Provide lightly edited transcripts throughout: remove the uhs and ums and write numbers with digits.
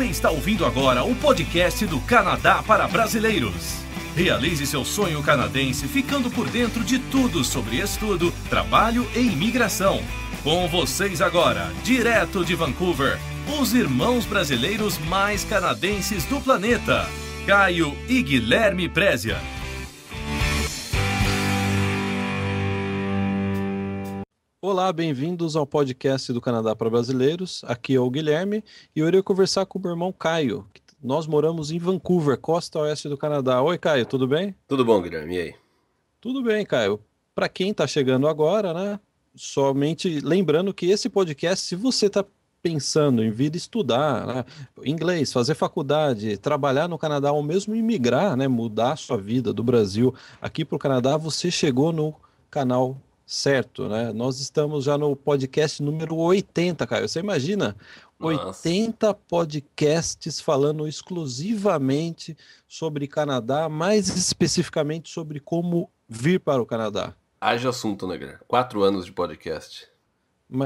Você está ouvindo agora o podcast do Canadá para Brasileiros. Realize seu sonho canadense ficando por dentro de tudo sobre estudo, trabalho e imigração. Com vocês agora, direto de Vancouver, os irmãos brasileiros mais canadenses do planeta, Caio e Guilherme Prezia. Olá, bem-vindos ao podcast do Canadá para Brasileiros. Aqui é o Guilherme e eu irei conversar com o meu irmão Caio. Nós moramos em Vancouver, costa oeste do Canadá. Oi, Caio, tudo bem? Tudo bom, Guilherme, e aí? Tudo bem, Caio. Para quem está chegando agora, né? Somente lembrando que esse podcast, se você está pensando em vir estudar, né, inglês, fazer faculdade, trabalhar no Canadá ou mesmo imigrar, né, mudar a sua vida do Brasil aqui para o Canadá, você chegou no canal certo, né? Nós estamos já no podcast número 80, Caio. Você imagina? Nossa. 80 podcasts falando exclusivamente sobre Canadá, mais especificamente sobre como vir para o Canadá. Haja assunto, né, Guilherme? 4 anos de podcast.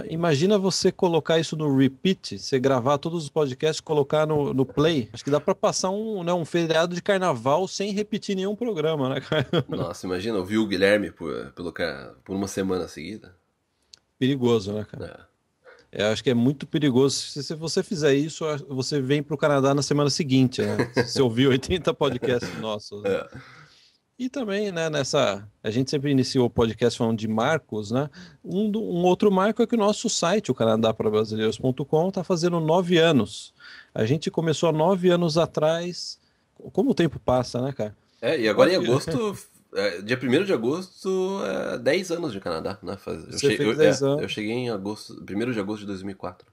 Imagina você colocar isso no repeat, você gravar todos os podcasts e colocar no play. Acho que dá para passar um feriado de carnaval sem repetir nenhum programa, né, cara? Nossa, imagina ouvir o Guilherme por uma semana seguida. Perigoso, né, cara? Eu acho que é muito perigoso. Se você fizer isso, você vem para o Canadá na semana seguinte, né? Se você ouvir 80 podcasts nossos. Né? E também, né, a gente sempre iniciou o podcast falando de marcos, né? Um outro marco é que o nosso site, o canadaprabrasileiros.com, está fazendo 9 anos. A gente começou há 9 anos atrás. Como o tempo passa, né, cara? E agora em agosto, dia 1º de agosto, 10 anos de Canadá, né? Você fez 10 anos. Eu cheguei em agosto, 1º de agosto de 2004.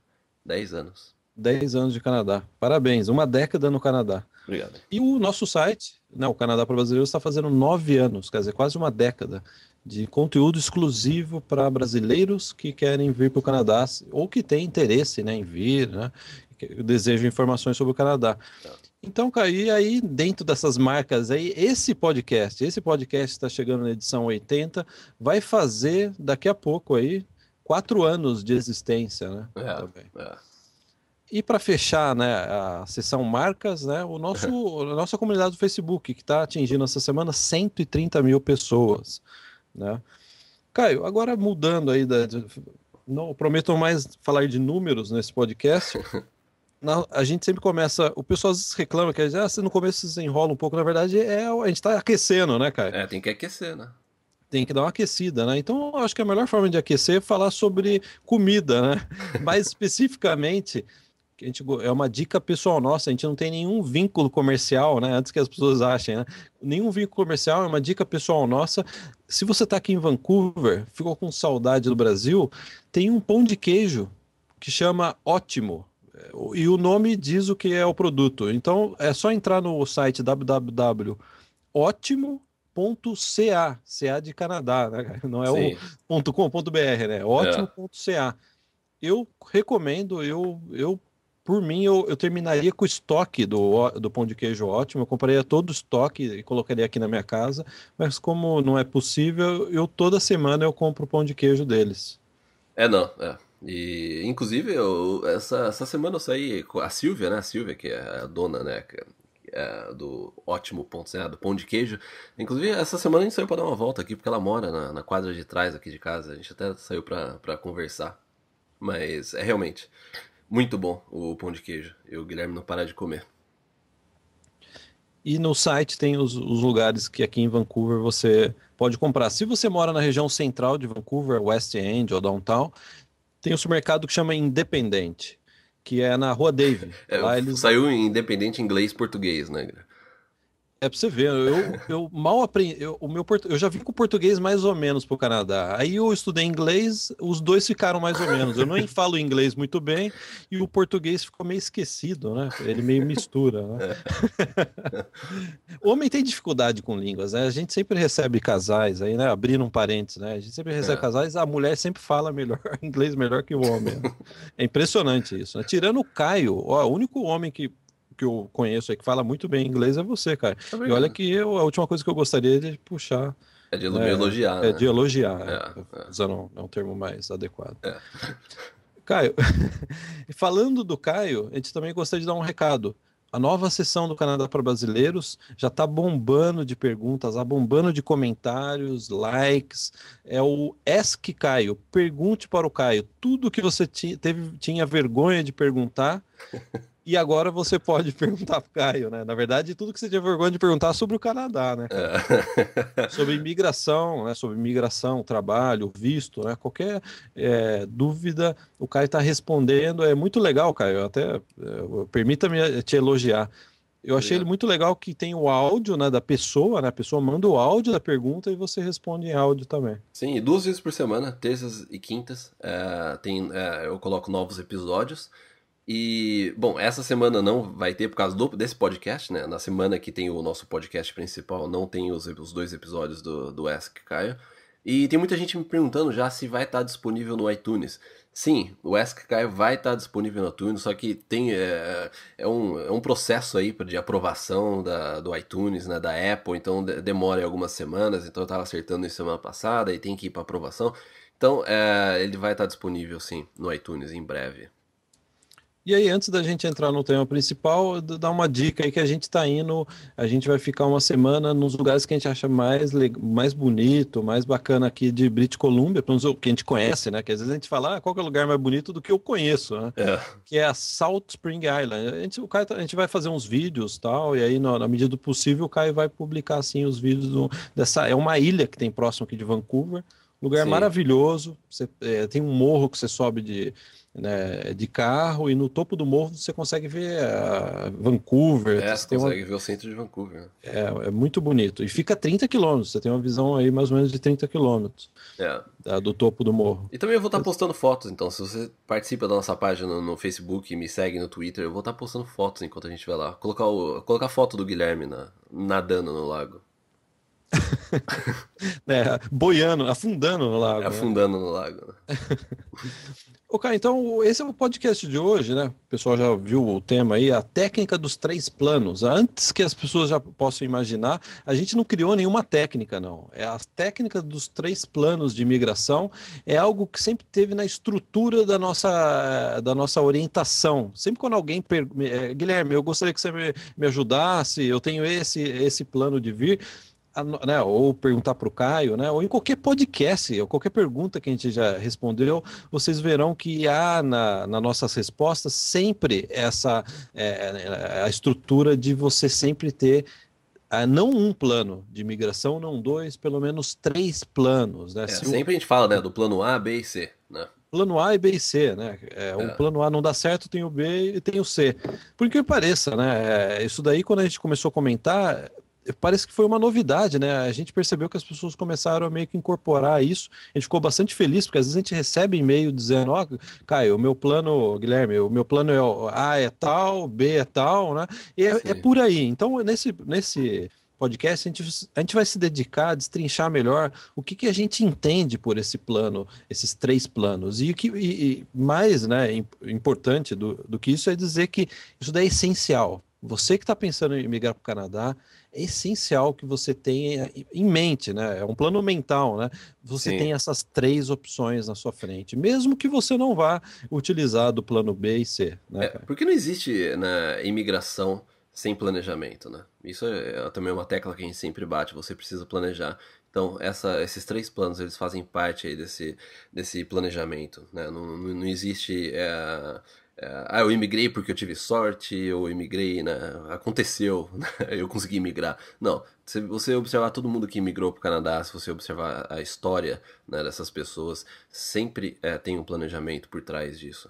10 anos. 10 anos de Canadá. Parabéns, uma década no Canadá. Obrigado. E o nosso site, né, o Canadá para Brasileiros, está fazendo 9 anos, quer dizer, quase uma década de conteúdo exclusivo para brasileiros que querem vir para o Canadá ou que têm interesse, né, em vir, né, que desejam informações sobre o Canadá. Então, Caio, aí dentro dessas marcas aí, esse podcast está chegando na edição 80, vai fazer daqui a pouco aí 4 anos de existência, né? E para fechar, né, a seção marcas, né, a nossa comunidade do Facebook, que está atingindo essa semana 130 mil pessoas, né? Caio, agora mudando aí, não prometo mais falar de números nesse podcast. A gente sempre começa, o pessoal reclama que no começo se enrola um pouco, na verdade a gente está aquecendo, né, Caio? Tem que aquecer, né? Tem que dar uma aquecida, né? Então, eu acho que a melhor forma de aquecer é falar sobre comida, né? Mais especificamente, é uma dica pessoal nossa, a gente não tem nenhum vínculo comercial, né? Antes que as pessoas achem, né? Nenhum vínculo comercial, é uma dica pessoal nossa. Se você está aqui em Vancouver, ficou com saudade do Brasil, tem um pão de queijo que chama Ótimo. E o nome diz o que é o produto. Então, é só entrar no site www.otimo.ca, CA de Canadá, né? Não é o .com.br, né? Ótimo.ca. Eu recomendo, por mim, eu terminaria com o estoque do pão de queijo Ótimo. Eu compraria todo o estoque e colocaria aqui na minha casa, mas como não é possível, toda semana eu compro o pão de queijo deles. E, inclusive, essa semana eu saí com a Silvia, né? A Silvia, que é a dona, né? Do Ótimo.ca, do pão de queijo. Inclusive, essa semana a gente saiu para dar uma volta aqui, porque ela mora na quadra de trás aqui de casa. A gente até saiu para conversar. Mas é realmente muito bom o pão de queijo. E o Guilherme não para de comer. E no site tem os lugares que aqui em Vancouver você pode comprar. Se você mora na região central de Vancouver, West End ou Downtown, tem um supermercado que chama Independente, que é na Rua Dave. Lá saiu em Independente inglês e português, né, Guilherme? É pra você ver, eu mal aprendi, eu já vim com português mais ou menos pro Canadá, aí eu estudei inglês, os dois ficaram mais ou menos, eu nem falo inglês muito bem, e o português ficou meio esquecido, né, ele meio mistura, né. O homem tem dificuldade com línguas, né, a gente sempre recebe casais, aí, né, abrindo um parênteses, né, a gente sempre recebe casais, a mulher sempre fala inglês melhor que o homem, né? É impressionante isso, né? Tirando o Caio, o único homem que eu conheço aí que fala muito bem inglês é você, cara. E olha que a última coisa que eu gostaria de puxar... É de elogiar, né? É de elogiar, usando um termo mais adequado. Caio, falando do Caio, a gente também gostaria de dar um recado. A nova sessão do Canadá para Brasileiros já está bombando de perguntas, tá bombando de comentários, likes. É o Ask Caio. Pergunte para o Caio tudo que você tinha vergonha de perguntar. E agora você pode perguntar para o Caio, né? Na verdade, tudo que você tinha vergonha de perguntar sobre o Canadá, né? Sobre imigração, né? Sobre imigração, trabalho, visto, né? Qualquer dúvida, o Caio está respondendo. É muito legal, Caio. Até permita-me te elogiar. Eu achei ele muito legal que tem o áudio, né, da pessoa, né? A pessoa manda o áudio da pergunta e você responde em áudio também. Sim, e 2 vezes por semana, terças e quintas, eu coloco novos episódios. E, bom, essa semana não vai ter por causa desse podcast, né? Na semana que tem o nosso podcast principal, não tem os 2 episódios do Ask Caio. E tem muita gente me perguntando já se vai estar disponível no iTunes. Sim, o Ask Caio vai estar disponível no iTunes, só que é um processo aí de aprovação do iTunes, né, da Apple, então demora algumas semanas, então eu estava acertando isso semana passada e tem que ir para aprovação. Então, ele vai estar disponível, sim, no iTunes em breve. E aí, antes da gente entrar no tema principal, dar uma dica aí que a gente está indo, a gente vai ficar uma semana nos lugares que a gente acha mais bonito, mais bacana aqui de British Columbia, pelo menos que a gente conhece, né? Que às vezes a gente fala, qual que é o lugar mais bonito do que eu conheço, né? Que é a Salt Spring Island. A gente vai fazer uns vídeos e tal, e aí na medida do possível o Caio vai publicar assim os vídeos é uma ilha que tem próximo aqui de Vancouver, lugar maravilhoso, tem um morro que você sobe de carro e no topo do morro você consegue ver Vancouver. Você consegue ver o centro de Vancouver. É muito bonito. E fica a 30 quilômetros, você tem uma visão aí mais ou menos de 30 quilômetros do topo do morro. E também eu vou estar postando fotos, então se você participa da nossa página no Facebook e me segue no Twitter, eu vou estar postando fotos enquanto a gente vai lá. Colocar a foto do Guilherme nadando no lago. Boiando, afundando no lago. Afundando no lago. Ok, então esse é o podcast de hoje, né? O pessoal já viu o tema aí, a técnica dos 3 planos. Antes que as pessoas já possam imaginar, a gente não criou nenhuma técnica, não. A técnica dos 3 planos de imigração é algo que sempre teve na estrutura da nossa orientação. Sempre quando alguém Guilherme, eu gostaria que você me ajudasse, eu tenho esse plano de vir. Né, ou perguntar para o Caio, né, ou em qualquer podcast, ou qualquer pergunta que a gente já respondeu, vocês verão que há nas nossas respostas sempre a estrutura de você sempre ter não um plano de imigração, não 2, pelo menos 3 planos. Né? Sempre a gente fala, né, do plano A, B e C, né? Plano A e B e C, né? O plano A não dá certo, tem o B e tem o C. Por que pareça, né? Isso daí, quando a gente começou a comentar, parece que foi uma novidade, né? A gente percebeu que as pessoas começaram a meio que incorporar isso. A gente ficou bastante feliz, porque às vezes a gente recebe e-mail dizendo, Caio, o meu plano, Guilherme, o meu plano A é tal, B é tal, né? E é por aí. Então, nesse podcast, a gente vai se dedicar a destrinchar melhor o que a gente entende por esse plano, esses 3 planos. E mais, né, importante do que isso é dizer que isso daí é essencial. Você que está pensando em migrar para o Canadá, é essencial que você tenha em mente, né? É um plano mental, né? Você tem essas 3 opções na sua frente, mesmo que você não vá utilizar do plano B e C, né? Porque não existe na imigração sem planejamento, né? Isso é também uma tecla que a gente sempre bate, você precisa planejar. Então, esses 3 planos, eles fazem parte aí desse planejamento, né? Não existe... eu imigrei porque eu tive sorte, eu imigrei, né? Aconteceu, né? Eu consegui imigrar. Não, se você observar todo mundo que imigrou para o Canadá, se você observar a história, né, dessas pessoas, sempre tem um planejamento por trás disso.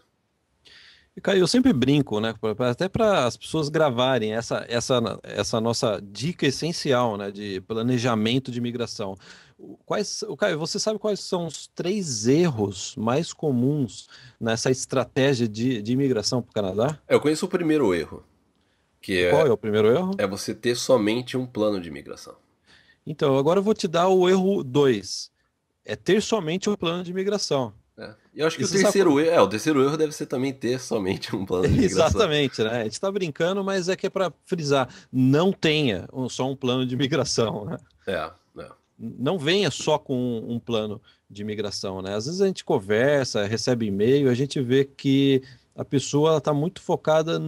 E, Caio, eu sempre brinco, né? Até para as pessoas gravarem essa nossa dica essencial, né? De planejamento de imigração. Caio, você sabe quais são os 3 erros mais comuns nessa estratégia de imigração para o Canadá? Eu conheço o primeiro erro. Qual é o primeiro erro? É você ter somente um plano de imigração. Então, agora eu vou te dar o erro 2. É ter somente um plano de imigração. Eu acho que o terceiro erro deve ser também ter somente um plano de imigração. Exatamente, né? A gente está brincando, mas é que é para frisar, não tenha só um plano de imigração, né? Não venha só com um plano de imigração, né? Às vezes a gente conversa, recebe e-mail, a gente vê que a pessoa está muito focada,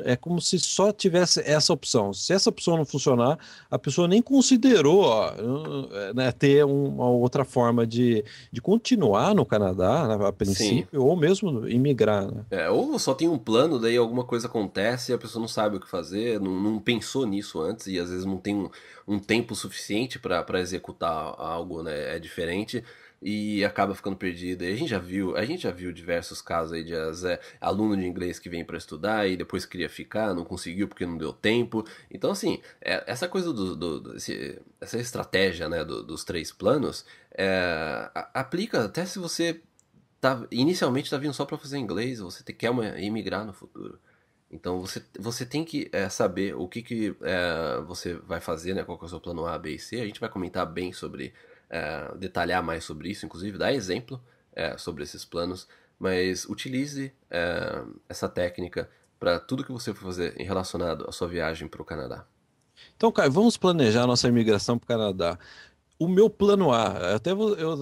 é como se só tivesse essa opção. Se essa opção não funcionar, a pessoa nem considerou, ó, né, ter uma outra forma de continuar no Canadá, né, a Sim. princípio, ou mesmo imigrar, né? Ou só tem um plano, daí alguma coisa acontece e a pessoa não sabe o que fazer, não pensou nisso antes e às vezes não tem um tempo suficiente para executar algo, né, é diferente e acaba ficando perdida. E a gente já viu diversos casos aí de aluno de inglês que vem para estudar e depois queria ficar, não conseguiu porque não deu tempo. Então, assim, essa coisa essa estratégia, né, dos 3 planos, aplica até se você inicialmente tá vindo só para fazer inglês, você quer imigrar no futuro. Então você tem que saber o que você vai fazer, né? Qual que é o seu plano A, B e C. A gente vai comentar bem sobre, detalhar mais sobre isso, inclusive dar exemplo sobre esses planos. Mas utilize essa técnica para tudo que você for fazer em relacionado à sua viagem para o Canadá. Então, Caio, vamos planejar nossa imigração para o Canadá. O meu plano A, até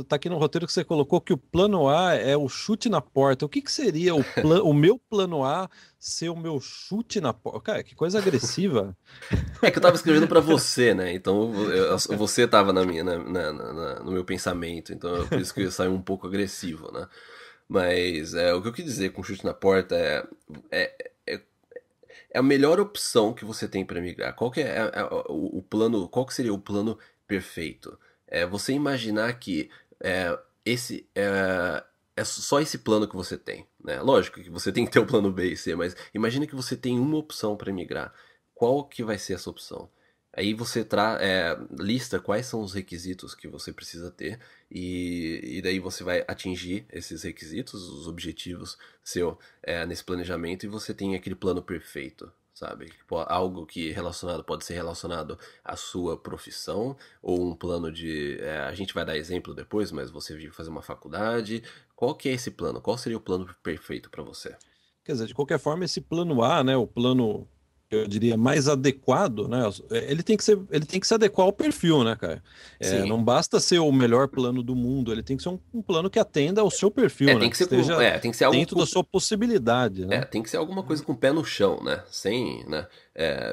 tá aqui no roteiro que você colocou que o plano A é o chute na porta. O que que seria o meu plano A ser o meu chute na porta? Cara, que coisa agressiva. É que eu tava escrevendo pra você, né? Então você tava no meu pensamento, então por isso que eu saí um pouco agressivo, né? Mas o que eu quis dizer com chute na porta é, é, é a melhor opção que você tem para migrar. Qual que o plano? Qual que seria o plano perfeito? É você imaginar que esse é só esse plano que você tem, né? Lógico que você tem que ter o plano B e C, mas imagina que você tem uma opção para migrar. Qual que vai ser essa opção? Aí você lista quais são os requisitos que você precisa ter e daí você vai atingir esses requisitos, os objetivos seu nesse planejamento e você tem aquele plano perfeito, sabe? Algo que pode ser relacionado à sua profissão ou um plano a gente vai dar exemplo depois, mas você vir fazer uma faculdade. Qual que é esse plano? Qual seria o plano perfeito para você? Quer dizer, de qualquer forma, esse plano A, né, o plano, eu diria, mais adequado, né, ele tem que se adequar ao perfil, né, cara? Sim. Não basta ser o melhor plano do mundo, ele tem que ser um plano que atenda ao seu perfil, né, Tem que que ser esteja tem que ser algo dentro da sua possibilidade, né? tem que ser alguma coisa com o pé no chão, né? Sem, né,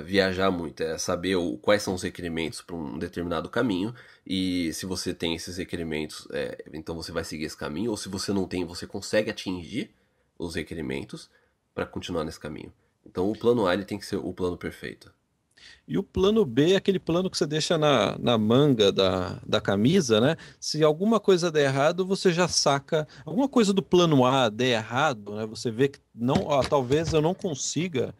viajar muito. É saber quais são os requerimentos para um determinado caminho. E se você tem esses requerimentos, então você vai seguir esse caminho. Ou se você não tem, você consegue atingir os requerimentos para continuar nesse caminho. Então o plano A ele tem que ser o plano perfeito. E o plano B é aquele plano que você deixa na manga da camisa, né? Se alguma coisa der errado, você já saca. Alguma coisa do plano A der errado, né? Você vê que não, ó, talvez eu não consiga.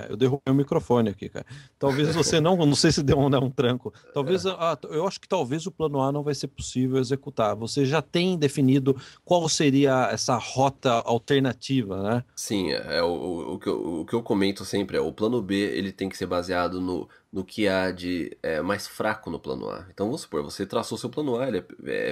Eu derrubei o microfone aqui, cara. Talvez você não sei se deu um tranco. Talvez, eu acho que talvez o plano A não vai ser possível executar. Você já tem definido qual seria essa rota alternativa, né? Sim, o que eu comento sempre o plano B ele tem que ser baseado no que há de mais fraco no plano A. Então vamos supor, você traçou seu plano A, ele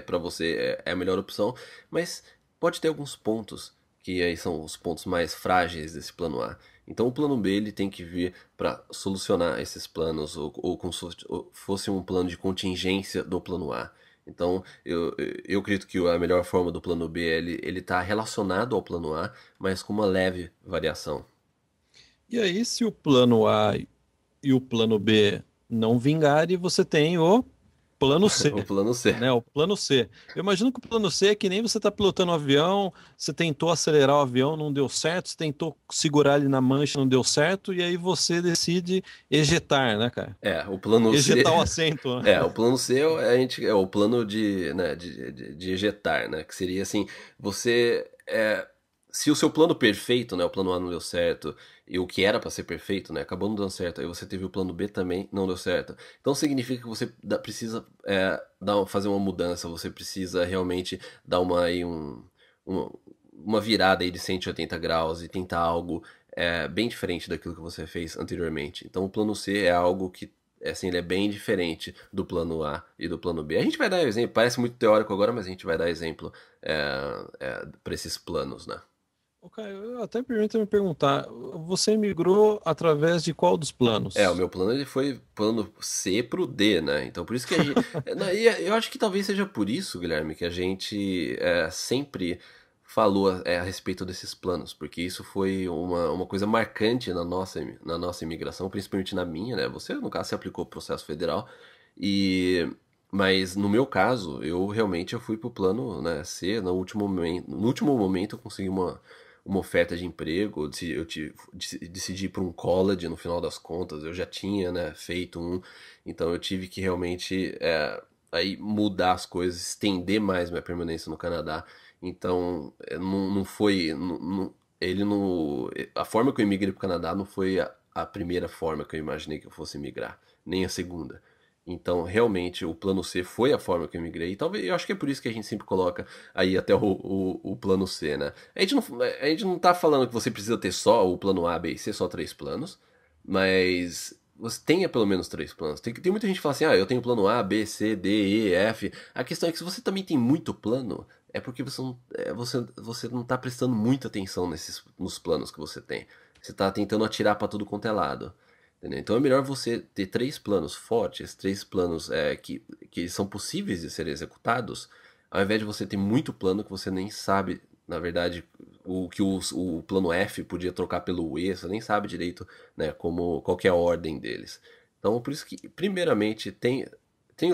para você a melhor opção, mas pode ter alguns pontos que aí são os pontos mais frágeis desse plano A. Então o plano B ele tem que vir para solucionar esses planos ou como se fosse um plano de contingência do plano A. Então, eu acredito que a melhor forma do plano B ele tá relacionado ao plano A, mas com uma leve variação. E aí, se o plano A e o plano B não vingarem, você tem o plano C, O plano C. né? O plano C. Eu imagino que o plano C é que nem você está pilotando um avião, você tentou acelerar o avião, não deu certo, você tentou segurar ele na mancha, não deu certo, e aí você decide ejetar, né, cara? O plano C. Ejetar o assento, né? O plano C é o plano né, de ejetar, né? Que seria assim, você. Se o seu plano perfeito, né? O plano A não deu certo, e o que era para ser perfeito, né? Acabou não dando certo, aí você teve o plano B também, não deu certo. Então significa que você precisa fazer uma mudança, você precisa realmente dar uma virada aí de 180 graus e tentar algo bem diferente daquilo que você fez anteriormente. Então o plano C é algo que assim, ele é bem diferente do plano A e do plano B. A gente vai dar exemplo, parece muito teórico agora, mas a gente vai dar exemplo para esses planos, né? Ok, eu até permito me perguntar, você migrou através de qual dos O planos? meu plano ele foi plano C pro D, né? Então por isso que a gente. Eu acho que talvez seja por isso, Guilherme, que a gente sempre falou a respeito desses planos, porque isso foi uma coisa marcante na nossa imigração, principalmente na minha, né? Você, no caso, se aplicou o processo federal, e. Mas no meu caso, eu fui pro plano, né, C, no último momento eu consegui uma oferta de emprego, decidi ir para um college no final das contas, eu já tinha, né, feito um, então eu tive que realmente aí mudar as coisas, estender mais minha permanência no Canadá, então não foi, ele não, a forma que eu imigrei para o Canadá não foi a primeira forma que eu imaginei que eu fosse migrar, nem a segunda. Então, realmente, o plano C foi a forma que eu migrei. E talvez, eu acho que é por isso que a gente sempre coloca aí até o plano C, né? A gente não tá falando que você precisa ter só o plano A, B e C, só três planos, mas você tenha pelo menos três planos. Tem muita gente que fala assim, eu tenho plano A, B, C, D, E, F. A questão é que se você também tem muito plano, é porque você não tá prestando muita atenção nos planos que você tem. Você tá tentando atirar para tudo quanto é lado. Entendeu? Então é melhor você ter três planos fortes, três planos que são possíveis de serem executados, ao invés de você ter muito plano que você nem sabe, na verdade, o plano F podia trocar pelo E, você nem sabe direito, né, qual que é a ordem deles. Então, por isso que, primeiramente, tem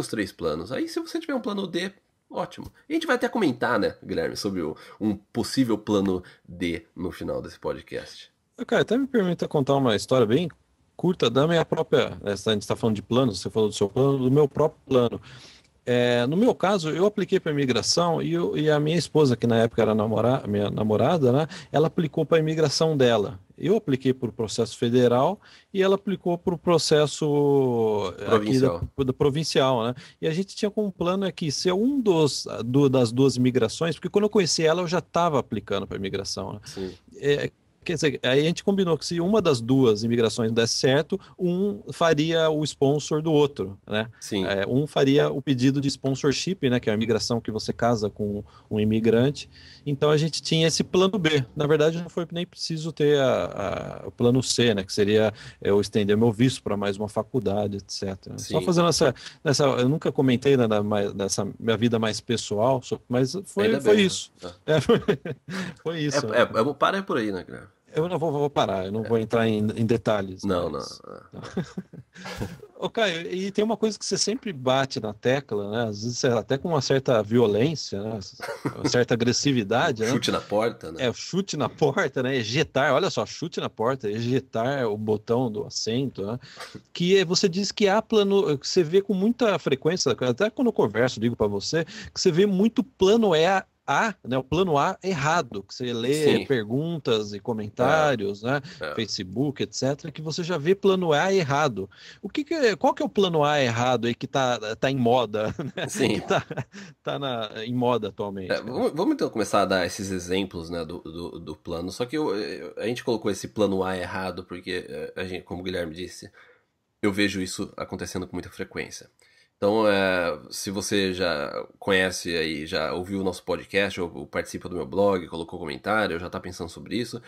os três planos. Aí, se você tiver um plano D, ótimo. E a gente vai até comentar, né, Guilherme, sobre um possível plano D no final desse podcast. Cara, até me permita contar uma história bem curta da minha própria. A gente está falando de planos, você falou do seu plano, do meu próprio plano. No meu caso, eu apliquei para imigração e a minha esposa, que na época era minha namorada, né, ela aplicou para a imigração dela. Eu apliquei para o processo federal e ela aplicou para o processo aqui Provincial. da provincial, né? E a gente tinha como plano aqui ser das duas imigrações, porque quando eu conheci ela, eu já estava aplicando para imigração, né? Sim, Quer dizer, aí a gente combinou que se uma das duas imigrações desse certo, um faria o sponsor do outro, né? sim. Um faria o pedido de sponsorship, né? Que é a imigração que você casa com um imigrante. Então a gente tinha esse plano B. Na verdade, não foi nem preciso ter o plano C, né? Que seria eu estender meu visto para mais uma faculdade, etc. Só Sim. fazendo eu nunca comentei nessa minha vida mais pessoal, mas Ainda foi bem, né? isso. Foi isso. Para por aí, né, Guilherme? Eu não vou parar, eu não vou entrar em detalhes, Não, não. mas. Tá. Ô, Caio, e tem uma coisa que você sempre bate na tecla, né? Às vezes até com uma certa violência, né? Uma certa agressividade, né? Chute na porta, né? É o chute na porta, né? Ejetar, olha só, chute na porta, ejetar o botão do assento, né? Você diz que há plano, que você vê com muita frequência, até quando eu converso, digo para você, que você vê muito plano né, o plano A errado, que você lê Sim. perguntas e comentários, né, Facebook, etc., que você já vê plano A errado. Qual que é o plano A errado aí que tá em moda, né? Sim. Que tá em moda atualmente, cara? Vamos então começar a dar esses exemplos, né, do plano. Só que a gente colocou esse plano A errado porque a gente, como o Guilherme disse, eu vejo isso acontecendo com muita frequência. Então, se você já conhece aí, já ouviu o nosso podcast, ou participa do meu blog, colocou comentário, ou já está pensando sobre isso,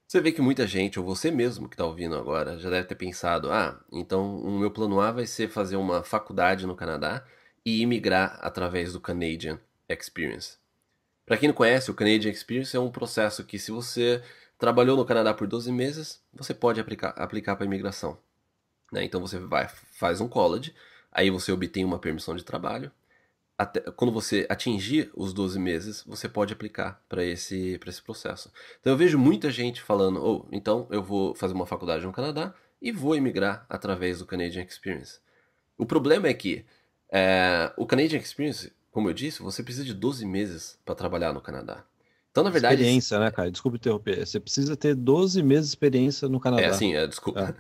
você vê que muita gente, ou você mesmo que está ouvindo agora, já deve ter pensado, então o meu plano A vai ser fazer uma faculdade no Canadá e imigrar através do Canadian Experience. Para quem não conhece, o Canadian Experience é um processo que, se você trabalhou no Canadá por 12 meses, você pode aplicar para imigração. Né? Então você faz um college, aí você obtém uma permissão de trabalho. Quando você atingir os 12 meses, você pode aplicar para esse processo. Então eu vejo muita gente falando, então eu vou fazer uma faculdade no Canadá e vou emigrar através do Canadian Experience. O problema é que o Canadian Experience, como eu disse, você precisa de 12 meses para trabalhar no Canadá. Então, na verdade... Experiência, né, cara? Desculpa interromper. Você precisa ter 12 meses de experiência no Canadá. Desculpa.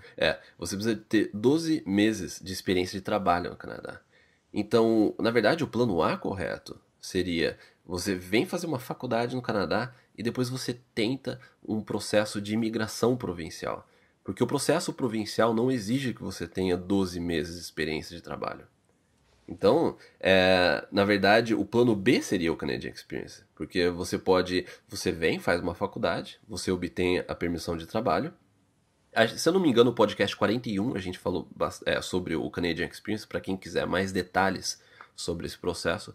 Você precisa ter 12 meses de experiência de trabalho no Canadá. Então, na verdade, o plano A correto seria: você vem fazer uma faculdade no Canadá e depois você tenta um processo de imigração provincial. Porque o processo provincial não exige que você tenha 12 meses de experiência de trabalho. Então, na verdade, o plano B seria o Canadian Experience, porque você vem, faz uma faculdade, você obtém a permissão de trabalho. Se eu não me engano, no podcast 41 a gente falou sobre o Canadian Experience, para quem quiser mais detalhes sobre esse processo.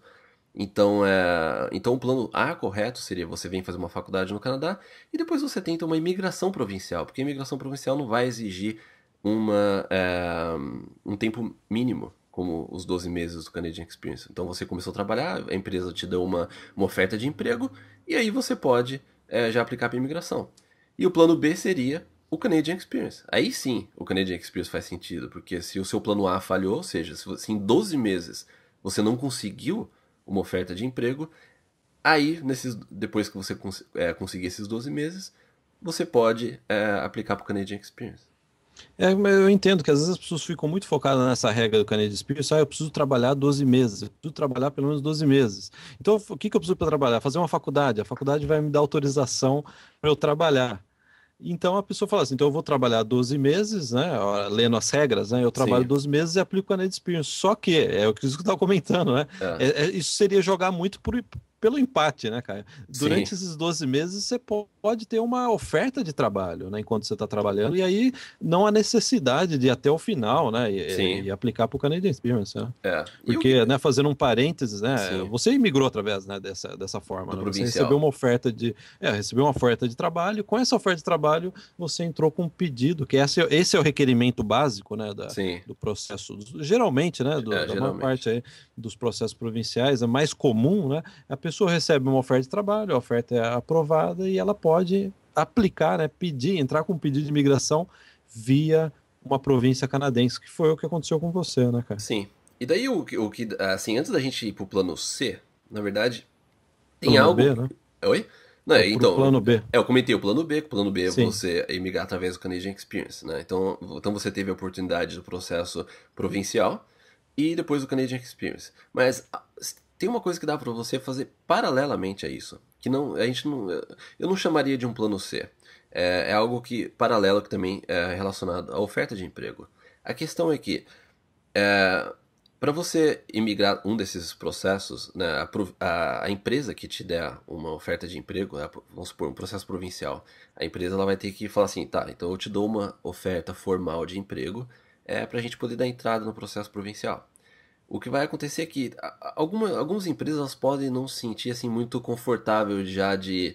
Então o plano A correto seria você vem fazer uma faculdade no Canadá e depois você tenta uma imigração provincial, porque a imigração provincial não vai exigir um tempo mínimo, como os 12 meses do Canadian Experience. Então você começou a trabalhar, a empresa te deu uma oferta de emprego e aí você pode já aplicar para imigração. E o plano B seria o Canadian Experience. Aí sim o Canadian Experience faz sentido, porque se o seu plano A falhou, ou seja, se em 12 meses você não conseguiu uma oferta de emprego, aí, depois que você conseguir esses 12 meses, você pode aplicar para o Canadian Experience. Mas eu entendo que às vezes as pessoas ficam muito focadas nessa regra do Canadian Experience, eu preciso trabalhar 12 meses, eu preciso trabalhar pelo menos 12 meses. Então, o que eu preciso para trabalhar? Fazer uma faculdade, a faculdade vai me dar autorização para eu trabalhar. Então a pessoa fala assim, então eu vou trabalhar 12 meses, né, lendo as regras, né, eu trabalho Sim. 12 meses e aplico o Canadian Experience. Só que, é o que eu estava comentando, né, isso seria jogar muito pelo empate, né, Caio? Durante Sim. esses 12 meses você pode ter uma oferta de trabalho, né, enquanto você está trabalhando, e aí não há necessidade de ir até o final, né, e aplicar para o Canadian Experience, né? Porque, né, fazendo um parênteses, né, você imigrou através, né, dessa forma, né? Você recebeu uma oferta recebeu uma oferta de trabalho, com essa oferta de trabalho você entrou com um pedido, que esse é o requerimento básico, né, do processo, geralmente, né, da maior parte aí dos processos provinciais, é mais comum, né, a pessoa recebe uma oferta de trabalho, a oferta é aprovada e ela pode aplicar, né, entrar com um pedido de imigração via uma província canadense, que foi o que aconteceu com você, né, cara? Sim. E daí assim, antes da gente ir pro plano C, na verdade, tem plano algo... B, né? Oi? Não, então, plano B. Eu comentei o plano B, que o plano B é Sim. você emigrar através do Canadian Experience, né? Então você teve a oportunidade do processo provincial e depois do Canadian Experience. Mas tem uma coisa que dá para você fazer paralelamente a isso, que eu não chamaria de um plano C. É algo paralelo que também é relacionado à oferta de emprego. A questão é que para você imigrar um desses processos, né, a empresa que te der uma oferta de emprego, vamos supor, um processo provincial, a empresa ela vai ter que falar assim, tá, então eu te dou uma oferta formal de emprego para a gente poder dar entrada no processo provincial. O que vai acontecer é que algumas empresas elas podem não se sentir assim, muito confortável já de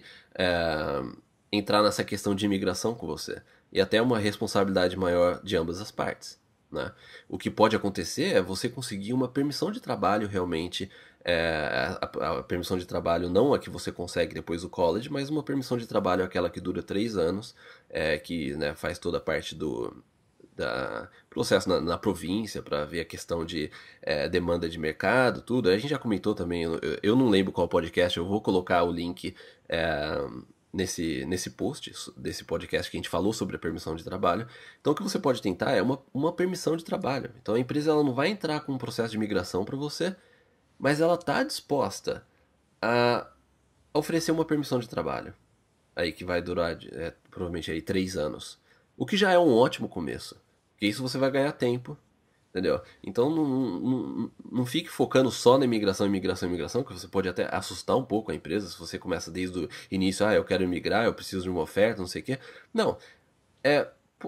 entrar nessa questão de imigração com você. E até uma responsabilidade maior de ambas as partes. Né? O que pode acontecer é você conseguir uma permissão de trabalho realmente, a permissão de trabalho não a que você consegue depois do college, mas uma permissão de trabalho aquela que dura 3 anos, que né, faz toda a parte do processo na província para ver a questão de demanda de mercado, tudo. A gente já comentou também, eu não lembro qual podcast, eu vou colocar o link nesse post desse podcast que a gente falou sobre a permissão de trabalho. Então o que você pode tentar é uma permissão de trabalho. Então a empresa ela não vai entrar com um processo de migração para você, mas ela está disposta a oferecer uma permissão de trabalho. Aí que vai durar provavelmente aí 3 anos. O que já é um ótimo começo. Porque isso você vai ganhar tempo. Entendeu? Então não fique focando só na imigração, que você pode até assustar um pouco a empresa se você começa desde o início, eu quero imigrar, eu preciso de uma oferta, não sei o quê. Não.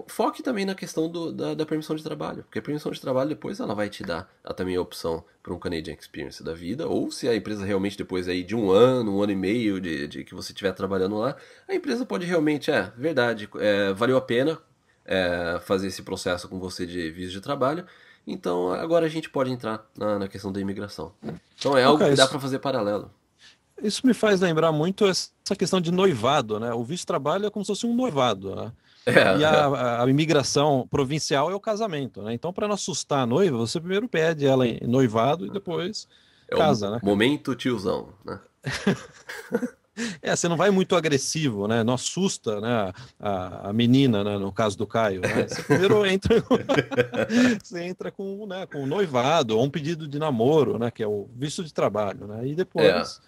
Foque também na questão da permissão de trabalho, porque a permissão de trabalho depois ela vai te dar também a opção para um Canadian Experience da vida, ou se a empresa realmente depois aí de um ano e meio de que você estiver trabalhando lá, a empresa pode realmente, verdade, valeu a pena fazer esse processo com você de visto de trabalho. Então, agora a gente pode entrar na questão da imigração. Então, é algo que dá para fazer paralelo. Isso me faz lembrar muito essa questão de noivado, né? O visto de trabalho é como se fosse um noivado, né? E a imigração provincial é o casamento, né? Então, para não assustar a noiva, você primeiro pede ela em noivado e depois casa, né? Momento tiozão, né? Você não vai muito agressivo, né? Não assusta, né, a menina, né, no caso do Caio, né? Você primeiro entra, você entra com um noivado ou um pedido de namoro, né, que é o visto de trabalho, né? E depois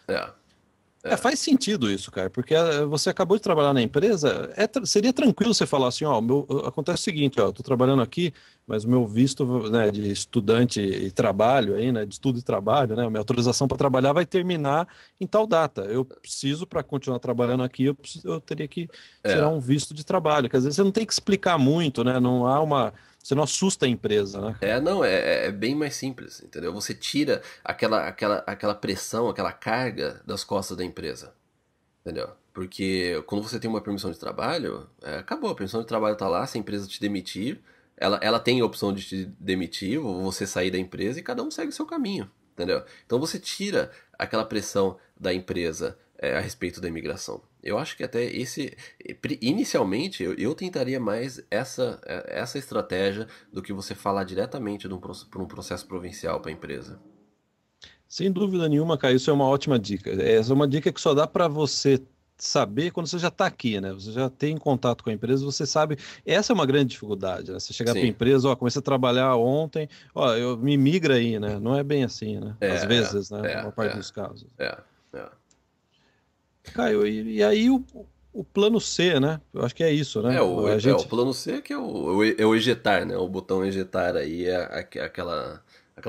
Faz sentido isso, cara, porque você acabou de trabalhar na empresa, seria tranquilo você falar assim, ó, acontece o seguinte, ó, eu tô trabalhando aqui, mas o meu visto, né, de estudante e trabalho aí, né, de estudo e trabalho, né, a minha autorização para trabalhar vai terminar em tal data. Eu preciso, para continuar trabalhando aqui, eu teria que tirar um visto de trabalho. Quer dizer, você não tem que explicar muito, né, você não assusta a empresa, né, cara? Não, é bem mais simples, entendeu? Você tira aquela pressão, aquela carga das costas da empresa, entendeu? Porque quando você tem uma permissão de trabalho, acabou, a permissão de trabalho tá lá, se a empresa te demitir, ela tem a opção de te demitir ou você sair da empresa e cada um segue o seu caminho, entendeu? Então você tira aquela pressão da empresa a respeito da imigração. Eu acho que até inicialmente, eu tentaria mais essa estratégia do que você falar diretamente por um processo provincial para a empresa. Sem dúvida nenhuma, cara, isso é uma ótima dica. Essa é uma dica que só dá para você saber quando você já está aqui, né? Você já tem contato com a empresa, você sabe. Essa é uma grande dificuldade, né? Você chegar para a Sim. empresa, ó, comecei a trabalhar ontem, ó, eu me migra aí, né? Não é bem assim, né? Às vezes, né? A maior parte dos casos. É. Caio, e aí o plano C, né? Eu acho que é isso, né? O plano C que é o ejetar, né? O botão ejetar aí aquela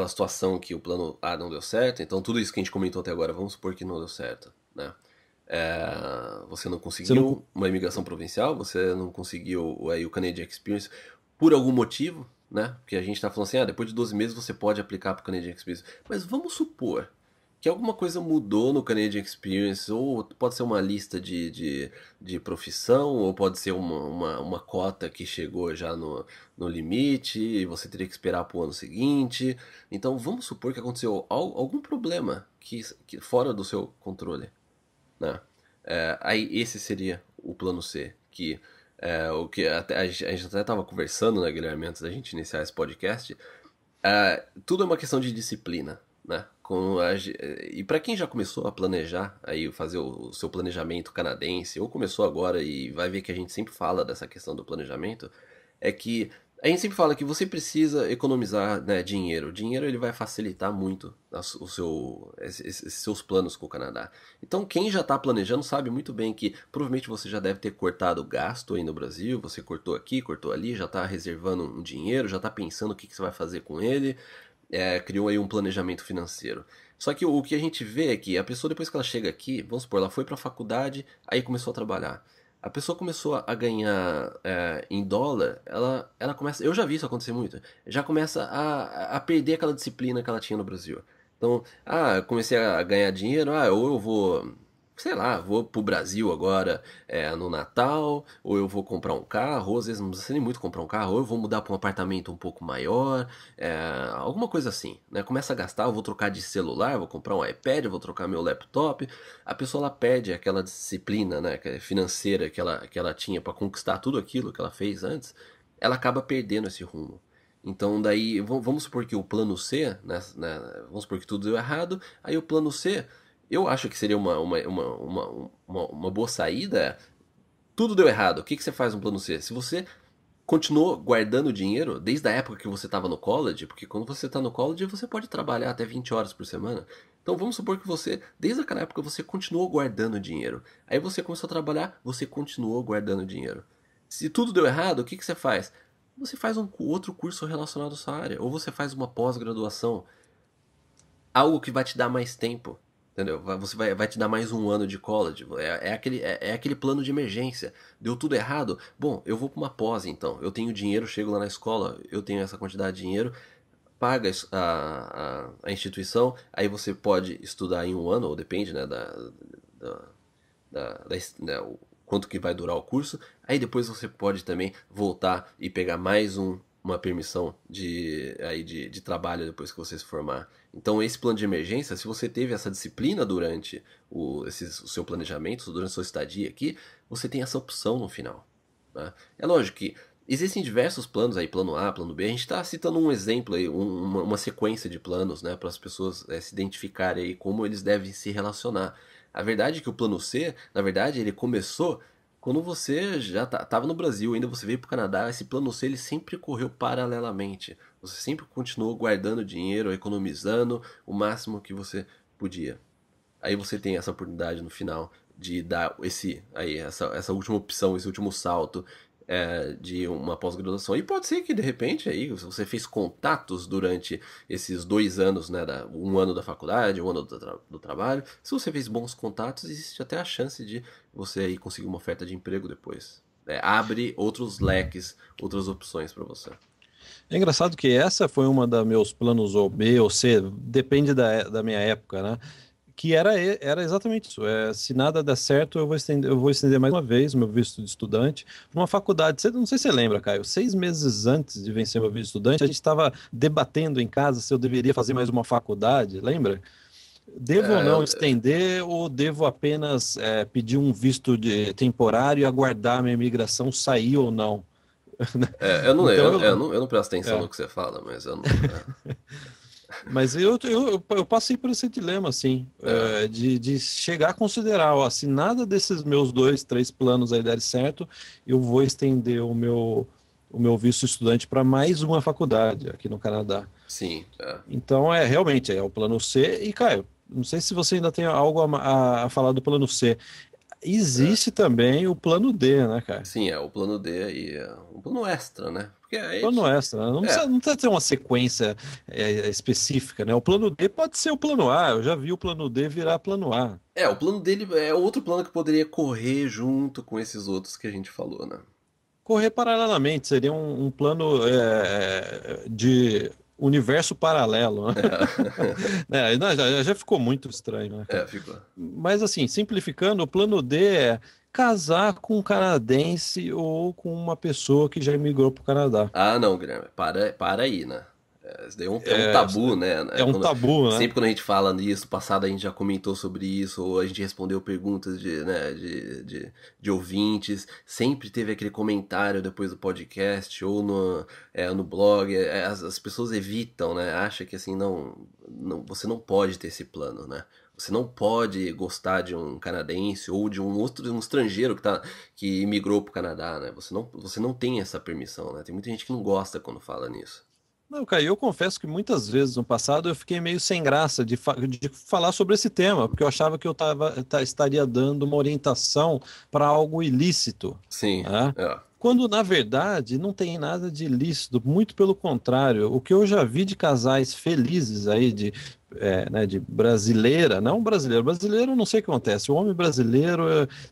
situação que o plano A não deu certo. Então tudo isso que a gente comentou até agora, vamos supor que não deu certo, né? Você não conseguiu uma imigração provincial, você não conseguiu aí o Canadian Experience por algum motivo, né? Porque a gente tá falando assim, depois de 12 meses você pode aplicar para o Canadian Experience. Mas vamos supor que alguma coisa mudou no Canadian Experience, ou pode ser uma lista de profissão, ou pode ser uma cota que chegou já no limite e você teria que esperar para o ano seguinte. Então vamos supor que aconteceu algum problema que fora do seu controle, né? Aí esse seria o plano C, que o que a gente até estava conversando, né, Guilherme, antes da gente iniciar esse podcast. Tudo é uma questão de disciplina, né? E para quem já começou a planejar, aí fazer o seu planejamento canadense, ou começou agora e vai ver que a gente sempre fala dessa questão do planejamento, é que a gente sempre fala que você precisa economizar, né, dinheiro. O dinheiro ele vai facilitar muito esses seus planos com o Canadá. Então quem já está planejando sabe muito bem que provavelmente você já deve ter cortado gasto aí no Brasil, você cortou aqui, cortou ali, já está reservando um dinheiro, já está pensando o que você vai fazer com ele. Criou aí um planejamento financeiro. Só que o que a gente vê é que a pessoa, depois que ela chega aqui, vamos supor, ela foi para a faculdade, aí começou a trabalhar. A pessoa começou a ganhar em dólar, ela começa, eu já vi isso acontecer muito, já começa a perder aquela disciplina que ela tinha no Brasil. Então, comecei a ganhar dinheiro, ou eu vou, sei lá, vou pro Brasil agora no Natal, ou eu vou comprar um carro, ou às vezes não precisa nem muito comprar um carro, ou eu vou mudar para um apartamento um pouco maior, alguma coisa assim, né? Começa a gastar, eu vou trocar de celular, vou comprar um iPad, eu vou trocar meu laptop. A pessoa ela perde aquela disciplina, né, financeira que ela tinha para conquistar tudo aquilo que ela fez antes, ela acaba perdendo esse rumo. Então daí, vamos supor que o plano C, né, vamos supor que tudo deu errado, aí o plano C, eu acho que seria uma boa saída. Tudo deu errado. O que você faz no plano C? Se você continuou guardando dinheiro desde a época que você estava no college, porque quando você está no college você pode trabalhar até 20 horas por semana. Então vamos supor que você, desde aquela época, você continuou guardando dinheiro. Aí você começou a trabalhar, você continuou guardando dinheiro. Se tudo deu errado, o que você faz? Você faz um outro curso relacionado à sua área, ou você faz uma pós-graduação. Algo que vai te dar mais tempo. Entendeu? Você vai te dar mais um ano de college. Aquele plano de emergência. Deu tudo errado? Bom, eu vou para uma pós então. Eu tenho dinheiro, chego lá na escola, eu tenho essa quantidade de dinheiro, paga a instituição, aí você pode estudar em um ano, ou depende, né, o quanto que vai durar o curso. Aí depois você pode também voltar e pegar mais uma permissão de trabalho depois que você se formar. Então esse plano de emergência, se você teve essa disciplina durante o seu planejamento, durante a sua estadia aqui, você tem essa opção no final. Tá? É lógico que existem diversos planos aí, plano A, plano B, a gente está citando um exemplo aí, uma sequência de planos, né, para as pessoas se identificarem aí como eles devem se relacionar. A verdade é que o plano C, na verdade, ele começou quando você já estava no Brasil, ainda você veio para o Canadá, esse plano C ele sempre correu paralelamente. Você sempre continuou guardando dinheiro, economizando o máximo que você podia. aí você tem essa oportunidade no final de dar essa última opção, esse último salto de uma pós-graduação. E pode ser que, de repente, aí, se você fez contatos durante esses 2 anos, né, um ano da faculdade, um ano do trabalho, se você fez bons contatos, existe até a chance de você aí conseguir uma oferta de emprego depois. Abre outros leques, outras opções para você. É engraçado que essa foi uma dos meus planos ou B ou C, depende da minha época, né? Que era exatamente isso. Se nada der certo, eu vou estender mais uma vez o meu visto de estudante para uma faculdade. Não sei se você lembra, Caio, 6 meses antes de vencer meu visto de estudante, a gente estava debatendo em casa se eu deveria fazer mais uma faculdade, lembra? Devo ou não estender, ou devo apenas pedir um visto temporário e aguardar minha imigração sair ou não? Eu não presto atenção no que você fala, mas eu não. Mas eu passei por esse dilema, assim, de chegar a considerar, ó, se nada desses meus 2, 3 planos aí der certo, eu vou estender o meu visto estudante para mais uma faculdade aqui no Canadá. Sim. Então, realmente, é o plano C. E, Caio, não sei se você ainda tem algo a falar do plano C. Existe também o plano D, né, cara? Sim, o plano D aí, um plano extra, né? Porque plano extra, né? Não precisa ter uma sequência específica, né? O plano D pode ser o plano A, eu já vi o plano D virar plano A. O plano dele é outro plano que poderia correr junto com esses outros que a gente falou, né? Correr paralelamente, seria um plano de universo paralelo, né? Já ficou muito estranho, né? Ficou. Mas assim, simplificando, o plano D é casar com um canadense ou com uma pessoa que já imigrou para o Canadá. Ah, não, Guilherme, para aí, né? Isso daí é um tabu, né? Tabu, né? Sempre quando a gente fala nisso, passado a gente já comentou sobre isso, ou a gente respondeu perguntas de ouvintes, sempre teve aquele comentário depois do podcast, ou no blog, as pessoas evitam, né? Acham que assim, você não pode ter esse plano, né? Você não pode gostar de um canadense ou de um estrangeiro que imigrou para o Canadá, né? Você não tem essa permissão, né? Tem muita gente que não gosta quando fala nisso. Não, cara, eu confesso que muitas vezes no passado eu fiquei meio sem graça de falar sobre esse tema, porque eu achava que eu estaria dando uma orientação para algo ilícito. Sim, né? Quando, na verdade, não tem nada de ilícito, muito pelo contrário. O que eu já vi de casais felizes aí, de brasileira, não brasileiro eu não sei o que acontece. O homem brasileiro,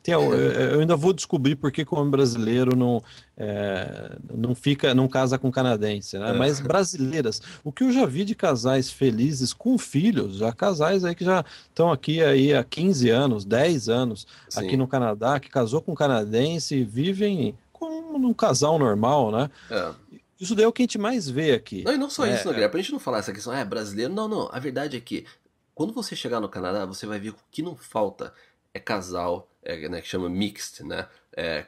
eu ainda vou descobrir por que o homem brasileiro não casa com canadense, né? Mas brasileiras, o que eu já vi de casais felizes com filhos, já casais aí que já estão aqui aí há 15 anos, 10 anos, Sim. aqui no Canadá, que casou com canadense e vivem como num casal normal, né? Isso daí é o que a gente mais vê aqui. Não, e não só isso, né, Guilherme? Pra gente não falar essa questão, brasileiro. Não. A verdade é que quando você chegar no Canadá, você vai ver que o que não falta é casal, né, que chama mixed, né?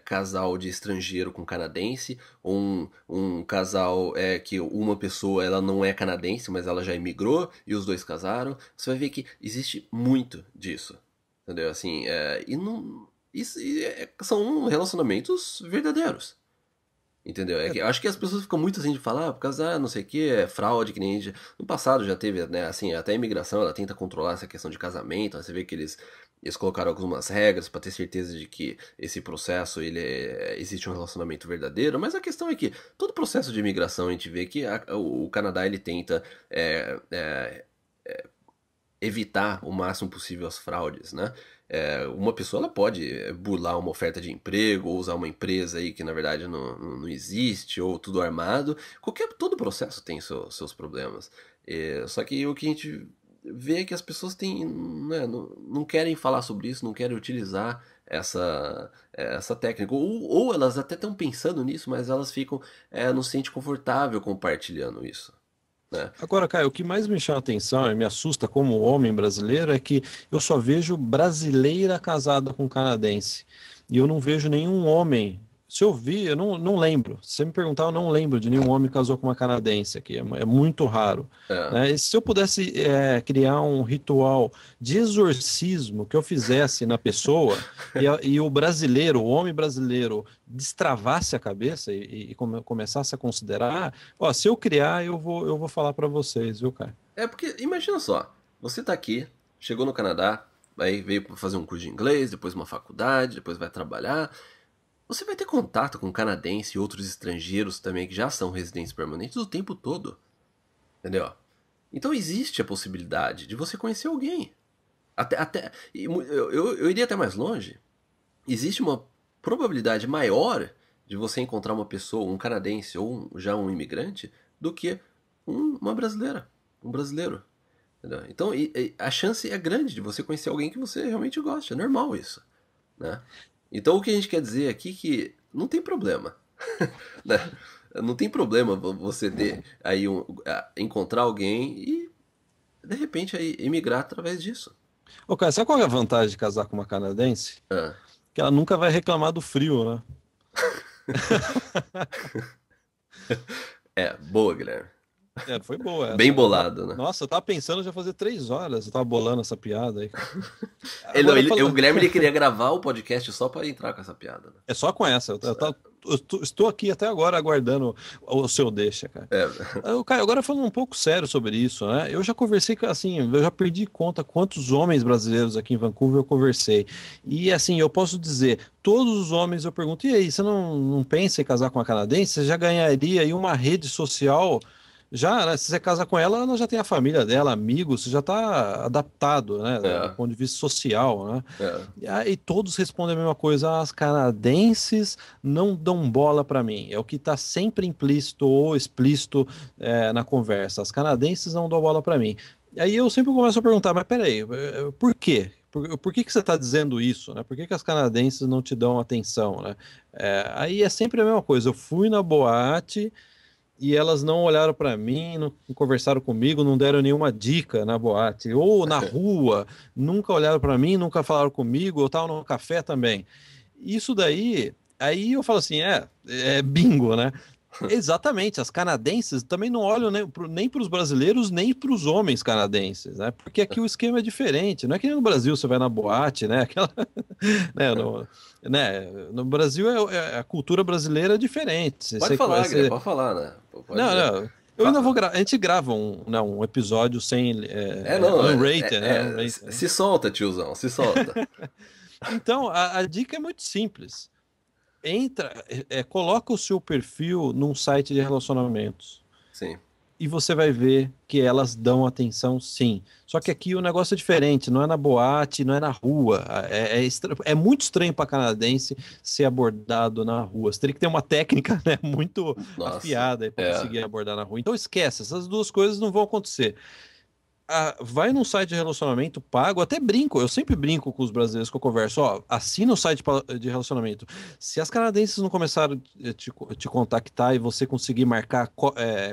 Casal de estrangeiro com canadense, ou um casal que uma pessoa ela não é canadense, mas ela já imigrou e os dois casaram. Você vai ver que existe muito disso, entendeu? Assim, são relacionamentos verdadeiros. Entendeu? Acho que as pessoas ficam muito assim de falar, por causa não sei o que, fraude, que nem no passado já teve, né, assim, até a imigração ela tenta controlar essa questão de casamento, você vê que eles colocaram algumas regras para ter certeza de que esse processo, existe um relacionamento verdadeiro, mas a questão é que todo processo de imigração a gente vê que o Canadá ele tenta evitar o máximo possível as fraudes, né? Uma pessoa ela pode burlar uma oferta de emprego ou usar uma empresa aí que na verdade não existe ou tudo armado. Todo processo tem seus problemas. Só que o que a gente vê é que as pessoas não querem falar sobre isso, não querem utilizar essa técnica. Ou elas até estão pensando nisso, mas elas ficam não se sentem confortável compartilhando isso. Agora, Caio, o que mais me chama a atenção e me assusta como homem brasileiro é que eu só vejo brasileira casada com canadense. E eu não vejo nenhum homem. Se eu vi, eu não lembro. Se você me perguntar, eu não lembro de nenhum homem que casou com uma canadense aqui. É muito raro. Né? E se eu pudesse criar um ritual de exorcismo que eu fizesse na pessoa e o brasileiro, o homem brasileiro, destravasse a cabeça e começasse a considerar, se eu criar, eu vou falar para vocês, viu, cara? Porque imagina só, você tá aqui, chegou no Canadá, aí veio para fazer um curso de inglês, depois uma faculdade, depois vai trabalhar. Você vai ter contato com canadense e outros estrangeiros também que já são residentes permanentes o tempo todo. Entendeu? Então existe a possibilidade de você conhecer alguém. Eu iria até mais longe. Existe uma probabilidade maior de você encontrar uma pessoa, um canadense ou já um imigrante, do que uma brasileira, um brasileiro. Entendeu? Então a chance é grande de você conhecer alguém que você realmente gosta. É normal isso. Né? Então o que a gente quer dizer aqui é que não tem problema. Né? Não tem problema você ter aí encontrar alguém e de repente aí emigrar através disso. Ô, cara, sabe qual é a vantagem de casar com uma canadense? Que ela nunca vai reclamar do frio, né? Boa, Guilherme. Foi boa essa. Bem bolado, né? Nossa, eu tava pensando já fazer 3 horas, eu tava bolando essa piada aí. O Guilherme ele queria gravar o podcast só para entrar com essa piada. Né? É só com essa. Eu estou aqui até agora aguardando o seu deixa, cara. Caio, agora falando um pouco sério sobre isso, né? Eu já conversei, assim, eu já perdi conta quantos homens brasileiros aqui em Vancouver eu conversei. E, assim, eu posso dizer, todos os homens eu pergunto, e aí, você não pensa em casar com uma canadense? Você já ganharia aí uma rede social... Já, né, se você casar com ela, ela já tem a família dela, amigos, você já está adaptado, né, do ponto de vista social, né? E aí todos respondem a mesma coisa, as canadenses não dão bola para mim, é o que está sempre implícito ou explícito na conversa, as canadenses não dão bola para mim. E aí eu sempre começo a perguntar, mas peraí, por quê? Por que você está dizendo isso, né? Por que as canadenses não te dão atenção, né? Aí é sempre a mesma coisa, eu fui na boate... E elas não olharam para mim, não conversaram comigo, não deram nenhuma dica na boate. Ou na rua, nunca olharam para mim, nunca falaram comigo, eu estava no café também. Isso daí, aí eu falo assim, é bingo, né? Exatamente, as canadenses também não olham nem para os brasileiros, nem para os homens canadenses, né? Porque aqui o esquema é diferente, não é que nem no Brasil você vai na boate, né? No Brasil a cultura brasileira é diferente. Pode falar, Guilherme, pode falar, né? Não, eu ainda vou gravar. A gente grava um episódio sem unrated, né? Se solta, tiozão, se solta. Então, a dica é muito simples. Coloca o seu perfil num site de relacionamentos. Sim. E você vai ver que elas dão atenção, sim. Só que aqui o negócio é diferente, não é na boate, não é na rua. É muito estranho para canadense ser abordado na rua. Você teria que ter uma técnica, né, muito afiada para conseguir abordar na rua. Então esquece, essas duas coisas não vão acontecer. Vai num site de relacionamento pago, até brinco, eu sempre brinco com os brasileiros que eu converso, assina o site de relacionamento. Se as canadenses não começaram a te contactar e você conseguir marcar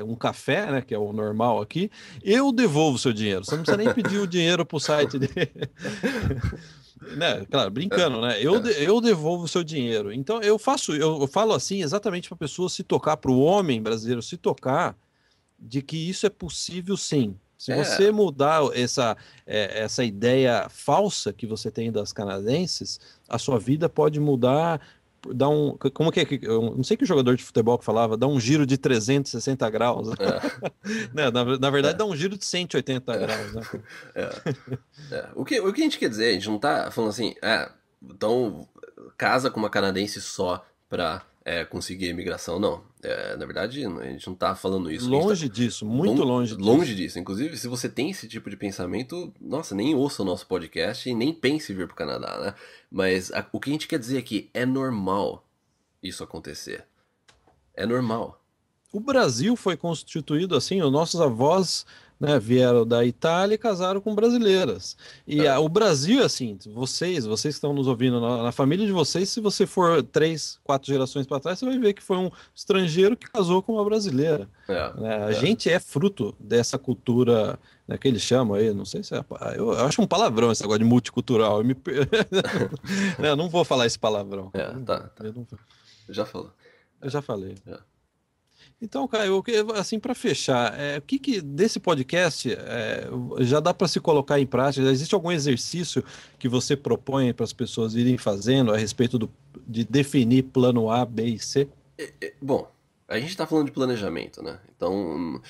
um café, né, que é o normal aqui, eu devolvo o seu dinheiro. Você não precisa nem pedir o dinheiro pro site né? Claro, brincando, né? Eu devolvo o seu dinheiro. Então eu falo assim exatamente para a pessoa se tocar, para o homem brasileiro se tocar, de que isso é possível sim. Se você mudar essa ideia falsa que você tem das canadenses, a sua vida pode mudar, como que é? Eu não sei que jogador de futebol que falava, dá um giro de 360 graus. Né? Na verdade, dá um giro de 180 graus. Né? O que a gente quer dizer, a gente não tá falando assim, então casa com uma canadense só pra conseguir a imigração, não. Na verdade, a gente não tá falando isso. Longe disso, muito longe disso. Longe disso. Inclusive, se você tem esse tipo de pensamento, nossa, nem ouça o nosso podcast e nem pense em vir pro Canadá, né? Mas o que a gente quer dizer aqui, é normal isso acontecer. É normal. O Brasil foi constituído assim, os nossos avós, né, vieram da Itália e casaram com brasileiras. E o Brasil é assim, vocês que estão nos ouvindo, na família de vocês, se você for 3, 4 gerações para trás, você vai ver que foi um estrangeiro que casou com uma brasileira. A gente é fruto dessa cultura, né, que eles chamam aí, não sei se eu acho um palavrão esse negócio de multicultural. Eu não vou falar esse palavrão. Tá. Já falou. Eu já falei. Então, Caio, assim, para fechar, o que desse podcast já dá para se colocar em prática? Existe algum exercício que você propõe para as pessoas irem fazendo a respeito de definir plano A, B e C? Bom, A gente está falando de planejamento, né? Então,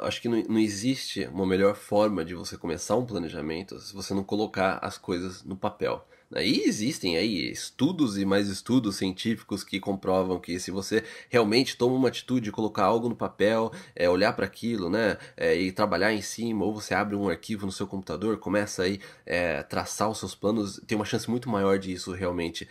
acho que não existe uma melhor forma de você começar um planejamento se você não colocar as coisas no papel, né? E existem aí estudos e mais estudos científicos que comprovam que se você realmente toma uma atitude de colocar algo no papel, olhar para aquilo, né? E trabalhar em cima, ou você abre um arquivo no seu computador, começa aí traçar os seus planos, tem uma chance muito maior de isso realmente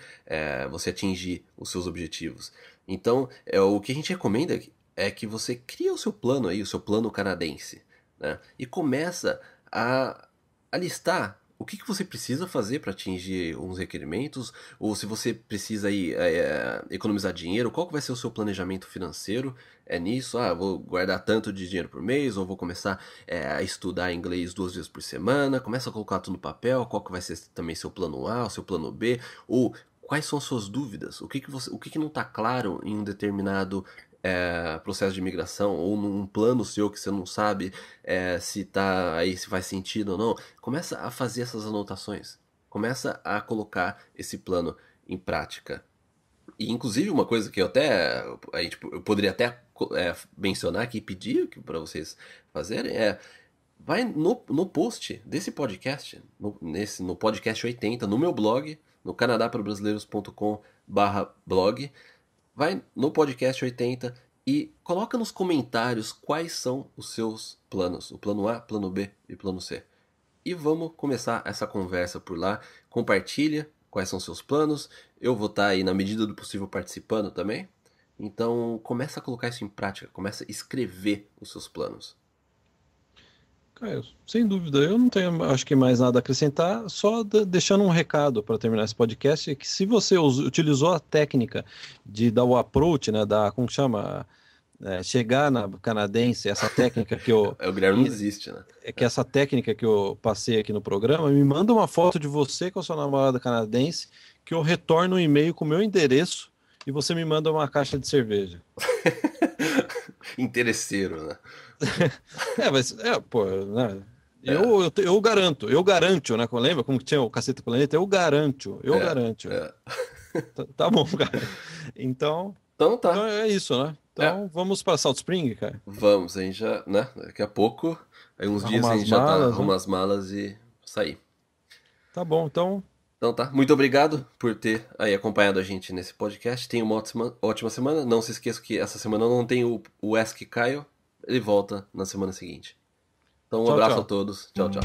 você atingir os seus objetivos. Então, o que a gente recomenda é que você cria o seu plano aí, o seu plano canadense, né? E começa a listar o que você precisa fazer para atingir uns requerimentos, ou se você precisa aí, economizar dinheiro, qual que vai ser o seu planejamento financeiro nisso? Vou guardar tanto de dinheiro por mês, ou vou começar a estudar inglês 2 vezes por semana, começa a colocar tudo no papel, qual que vai ser também seu plano A, o seu plano B, ou quais são as suas dúvidas? O que não está claro em um determinado processo de imigração ou num plano seu que você não sabe se tá aí, se faz sentido ou não? Começa a fazer essas anotações. Começa a colocar esse plano em prática. E inclusive uma coisa que eu poderia até mencionar aqui e pedir para vocês fazerem vai no post desse podcast, no podcast 80, no meu blog, no canadaparobrasileiros.com/blog, vai no podcast 80 e coloca nos comentários quais são os seus planos, o plano A, plano B e plano C. E vamos começar essa conversa por lá. Compartilha quais são os seus planos. Eu vou estar aí na medida do possível participando também. Então começa a colocar isso em prática, começa a escrever os seus planos. Caio, sem dúvida, eu não tenho, acho que mais nada a acrescentar, só deixando um recado para terminar esse podcast, é que se você utilizou a técnica de dar o approach, né, como chama, chegar na canadense, essa técnica que eu... O Guilherme não desiste, né? Que essa técnica que eu passei aqui no programa, me manda uma foto de você com a sua namorada canadense, que eu retorno um e-mail com o meu endereço e você me manda uma caixa de cerveja. Interesseiro, né? Pô, né? Eu garanto, né? Lembra como que tinha o Cacete Planeta? Eu garanto. Tá bom, cara. Então tá. Então é isso, né? Então vamos para Salt Spring, cara. Vamos, a gente já, né? Daqui a pouco, aí uns dias a gente já arruma as malas e sair. Tá bom, então. Então tá. Muito obrigado por ter aí acompanhado a gente nesse podcast. Tenha uma ótima semana. Não se esqueça que essa semana não tem o Ask Caio. Ele volta na semana seguinte. Então um abraço a todos. Tchau, tchau.